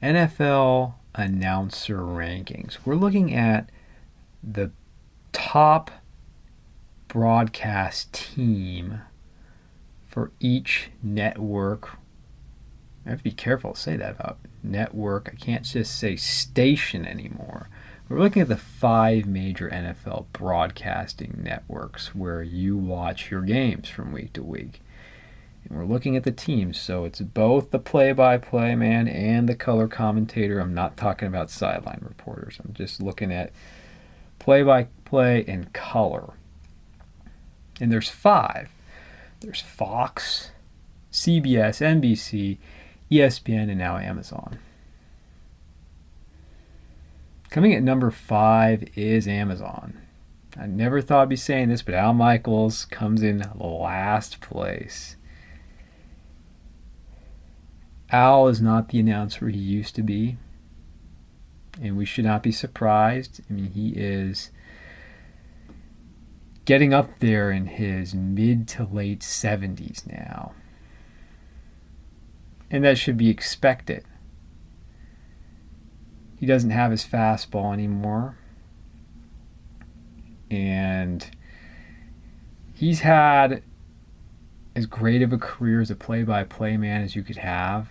NFL announcer rankings. We're looking at the top broadcast team for each network. I have to be careful to say that about network. I can't just say station anymore. We're looking at the 5 major NFL broadcasting networks where you watch your games from week to week. And we're looking at the teams, so it's both the play-by-play man and the color commentator. I'm not talking about sideline reporters. I'm just looking at play-by-play and color. And there's 5. There's Fox, CBS, NBC, ESPN, and now Amazon. Coming at number 5 is Amazon. I never thought I'd be saying this, but Al Michaels comes in last place. Al is not the announcer he used to be, and we should not be surprised. I mean, he is getting up there in his mid to late 70s now. And that should be expected. He doesn't have his fastball anymore. And he's had as great of a career as a play-by-play man as you could have.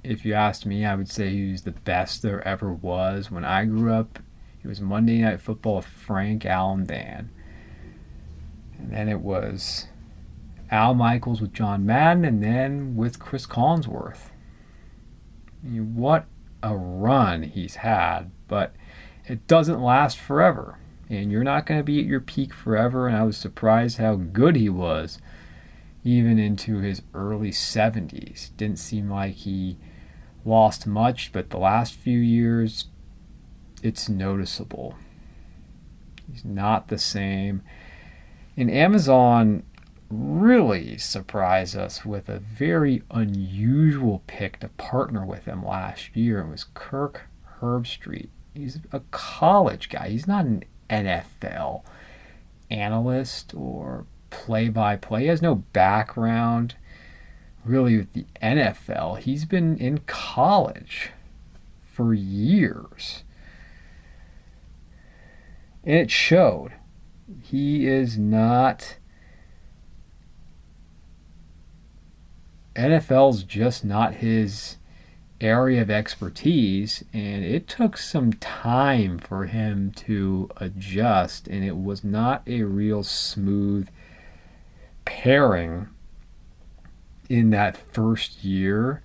If you asked me, I would say he was the best there ever was. When I grew up, it was Monday Night Football with Frank Allendan. And then it was Al Michaels with John Madden, and then with Chris Collinsworth. I mean, what a run he's had, but it doesn't last forever. And you're not going to be at your peak forever, and I was surprised how good he was, even into his early 70s. Didn't seem like he lost much, but the last few years, it's noticeable. He's not the same. And Amazon really surprised us with a very unusual pick to partner with him last year. It was Kirk Herbstreit. He's a college guy. He's not an NFL analyst or play-by-play. He has no background really with the NFL. He's been in college for years. And it showed. He is not... NFL's just not his area of expertise, and it took some time for him to adjust, and it was not a real smooth pairing in that first year.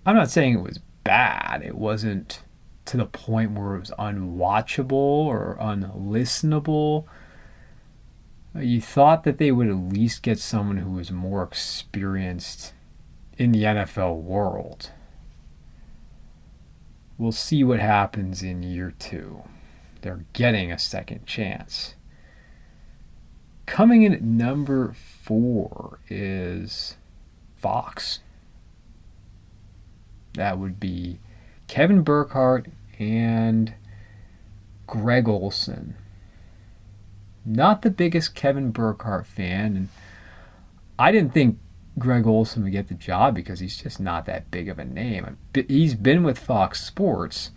I'm not saying it was bad. It wasn't to the point where it was unwatchable or unlistenable. You thought that they would at least get someone who was more experienced in the NFL world. We'll see what happens in year 2. They're getting a second chance. Coming in at number 4 is Fox. That would be Kevin Burkhardt and Greg Olsen. Not the biggest Kevin Burkhardt fan, and I didn't think Greg Olsen would get the job because he's just not that big of a name. He's been with Fox Sports,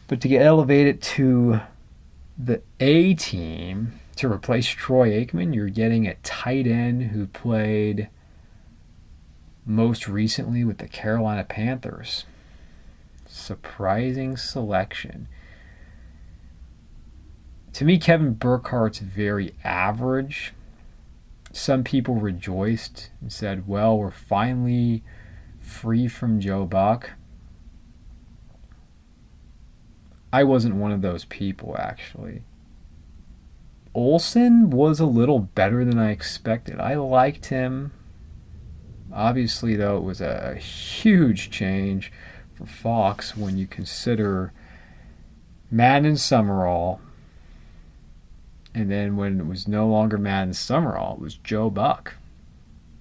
but to get elevated to the A team to replace Troy Aikman, you're getting a tight end who played most recently with the Carolina Panthers. Surprising selection. To me, Kevin Burkhardt's very average. Some people rejoiced and said, well, we're finally free from Joe Buck. I wasn't one of those people, actually. Olsen was a little better than I expected. I liked him. Obviously, though, it was a huge change for Fox when you consider Madden and Summerall. And then when it was no longer Madden Summerall, it was Joe Buck.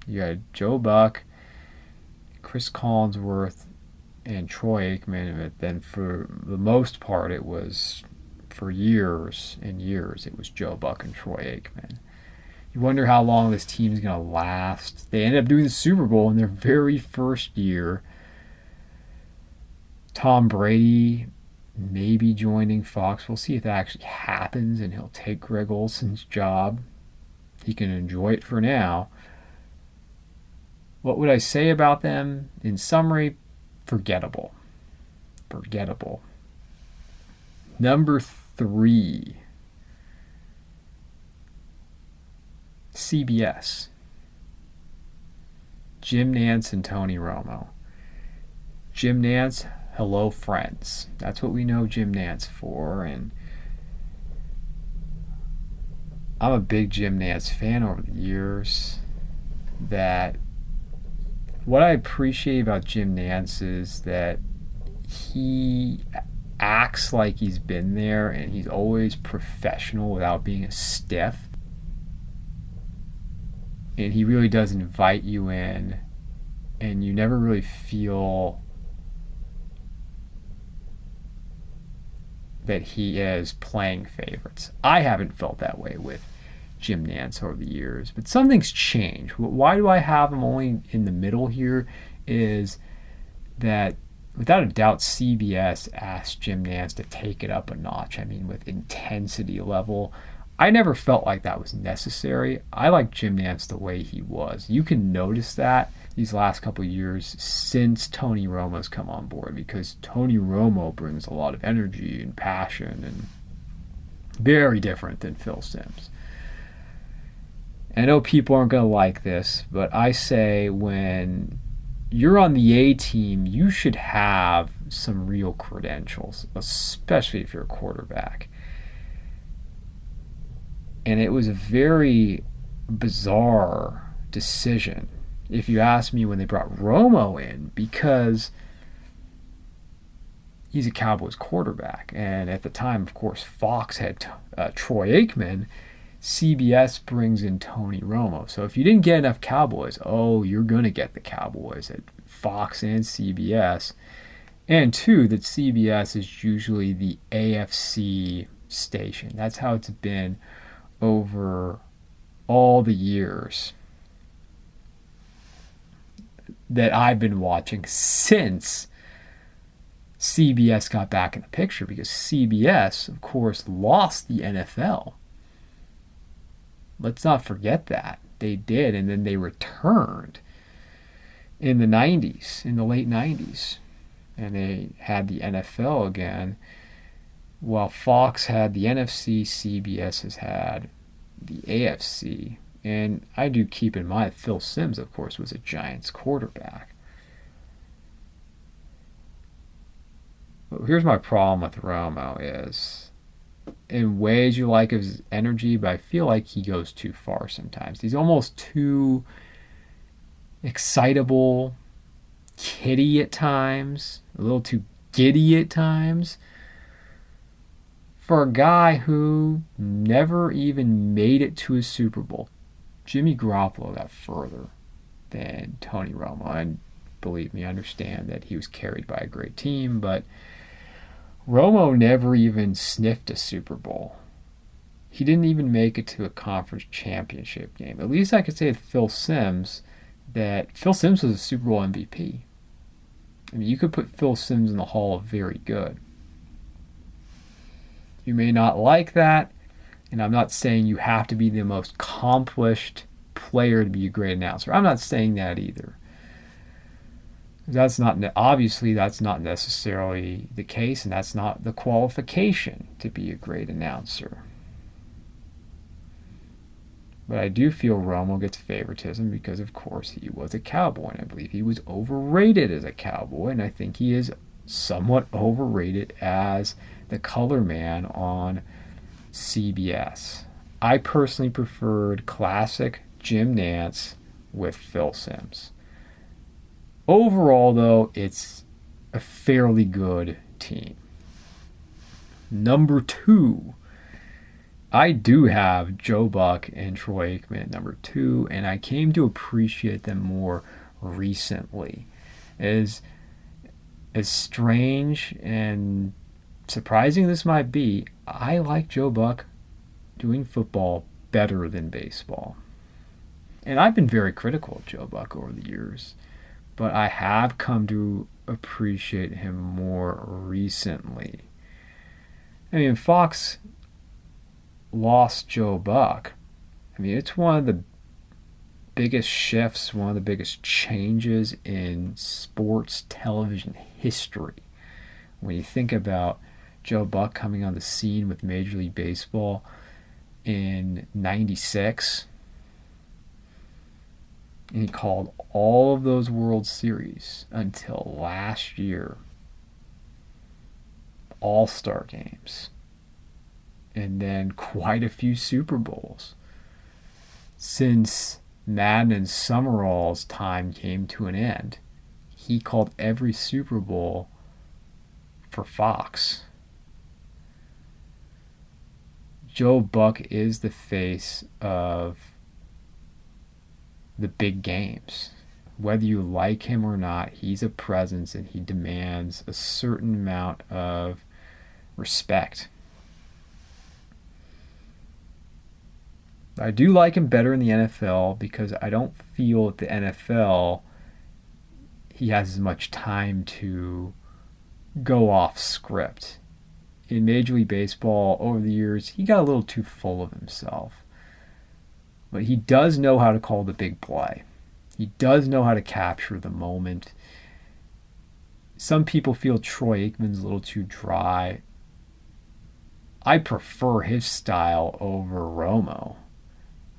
You had Joe Buck, Chris Collinsworth, and Troy Aikman. But then for the most part, it was, for years and years, it was Joe Buck and Troy Aikman. You wonder how long this team's going to last. They ended up doing the Super Bowl in their very first year. Tom Brady maybe joining Fox. We'll see if that actually happens and he'll take Greg Olson's job. He can enjoy it for now. What would I say about them? In summary, forgettable. Forgettable. Number 3. CBS. Jim Nantz and Tony Romo. Jim Nantz, hello friends. That's what we know Jim Nantz for, and I'm a big Jim Nantz fan over the years. That what I appreciate about Jim Nantz is that he acts like he's been there and he's always professional without being a stiff. And he really does invite you in, and you never really feel that he is playing favorites. I haven't felt that way with Jim Nantz over the years, but something's changed. Why do I have him only in the middle here is that without a doubt CBS asked Jim Nantz to take it up a notch. I mean, with intensity level. I never felt like that was necessary. I like Jim Nantz the way he was. You can notice that these last couple of years since Tony Romo's come on board, because Tony Romo brings a lot of energy and passion and very different than Phil Simms. I know people aren't going to like this, but I say when you're on the A team, you should have some real credentials, especially if you're a quarterback. And it was a very bizarre decision, if you ask me, when they brought Romo in, because he's a Cowboys quarterback. And at the time, of course, Fox had Troy Aikman. CBS brings in Tony Romo. So if you didn't get enough Cowboys, you're going to get the Cowboys at Fox and CBS. And two, that CBS is usually the AFC station. That's how it's been over all the years that I've been watching since CBS got back in the picture, because CBS, of course, lost the NFL. Let's not forget that. They did, and then they returned in the 90s, in the late 90s, and they had the NFL again. While Fox had the NFC, CBS has had the AFC. And I do keep in mind Phil Simms, of course, was a Giants quarterback. But here's my problem with Romo is, in ways you like his energy, but I feel like he goes too far sometimes. He's almost too excitable, kiddie at times, a little too giddy at times, for a guy who never even made it to a Super Bowl. Jimmy Garoppolo got further than Tony Romo, and believe me, I understand that he was carried by a great team, but Romo never even sniffed a Super Bowl. He didn't even make it to a conference championship game. At least I could say with Phil Simms that Phil Simms was a Super Bowl MVP. I mean, you could put Phil Simms in the Hall of Very Good. You may not like that, and I'm not saying you have to be the most accomplished player to be a great announcer. I'm not saying that either. That's not necessarily the case, and that's not the qualification to be a great announcer. But I do feel Romo gets favoritism because, of course, he was a Cowboy, and I believe he was overrated as a Cowboy, and I think he is somewhat overrated as the color man on CBS. I personally preferred classic Jim Nantz with Phil Simms. Overall, though, it's a fairly good team. Number 2, I do have Joe Buck and Troy Aikman at number 2, and I came to appreciate them more recently. As strange and surprising this might be, I like Joe Buck doing football better than baseball. And I've been very critical of Joe Buck over the years, but I have come to appreciate him more recently. I mean, Fox lost Joe Buck. I mean, it's one of the biggest shifts, one of the biggest changes in sports television history. When you think about Joe Buck coming on the scene with Major League Baseball in '96, and he called all of those World Series until last year, All-Star games, and then quite a few Super Bowls. Since Madden and Summerall's time came to an end, he called every Super Bowl for Fox. Joe Buck is the face of the big games. Whether you like him or not, he's a presence and he demands a certain amount of respect. I do like him better in the NFL because I don't feel at the NFL he has as much time to go off script. In Major League Baseball, over the years, he got a little too full of himself. But he does know how to call the big play. He does know how to capture the moment. Some people feel Troy Aikman's a little too dry. I prefer his style over Romo.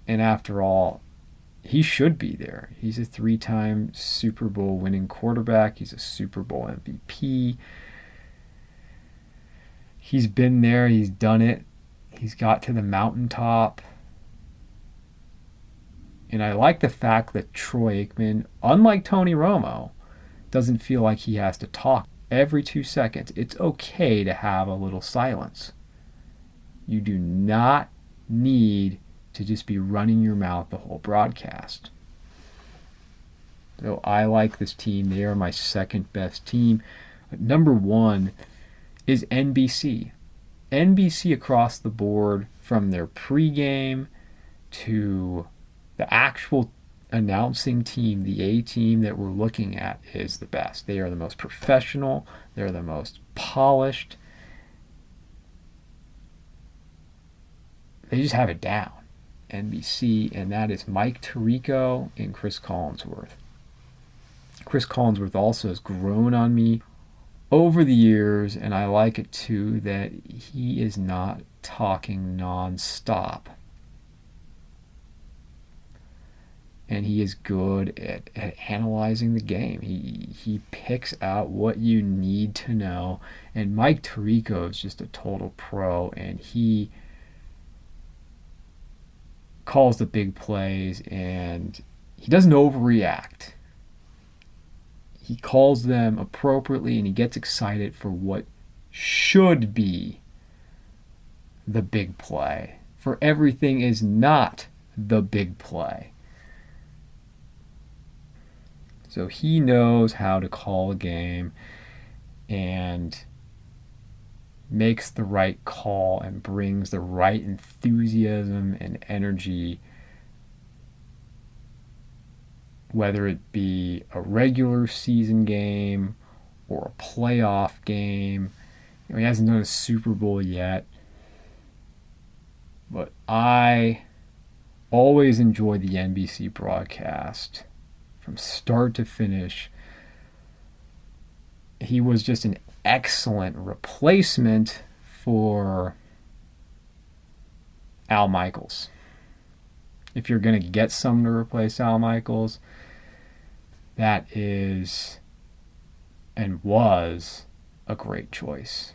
And after all, he should be there. He's a 3-time Super Bowl winning quarterback. He's a Super Bowl MVP. He's been there. He's done it. He's got to the mountaintop. And I like the fact that Troy Aikman, unlike Tony Romo, doesn't feel like he has to talk every 2 seconds. It's okay to have a little silence. You do not need to just be running your mouth the whole broadcast. So I like this team. They are my second best team. Number one is NBC. NBC across the board, from their pregame to the actual announcing team, the A team that we're looking at, is the best. They are the most professional. They're the most polished. They just have it down. NBC, and that is Mike Tirico and Chris Collinsworth. Chris Collinsworth also has grown on me over the years, and I like it too that he is not talking non-stop. And he is good at analyzing the game. He picks out what you need to know. And Mike Tirico is just a total pro, and he calls the big plays, and he doesn't overreact. He calls them appropriately, and he gets excited for what should be the big play. For everything is not the big play. So he knows how to call a game and makes the right call and brings the right enthusiasm and energy, whether it be a regular season game or a playoff game. You know, he hasn't done a Super Bowl yet, but I always enjoy the NBC broadcast from start to finish. He was just an excellent replacement for Al Michaels. If you're going to get someone to replace Al Michaels, that is and was a great choice.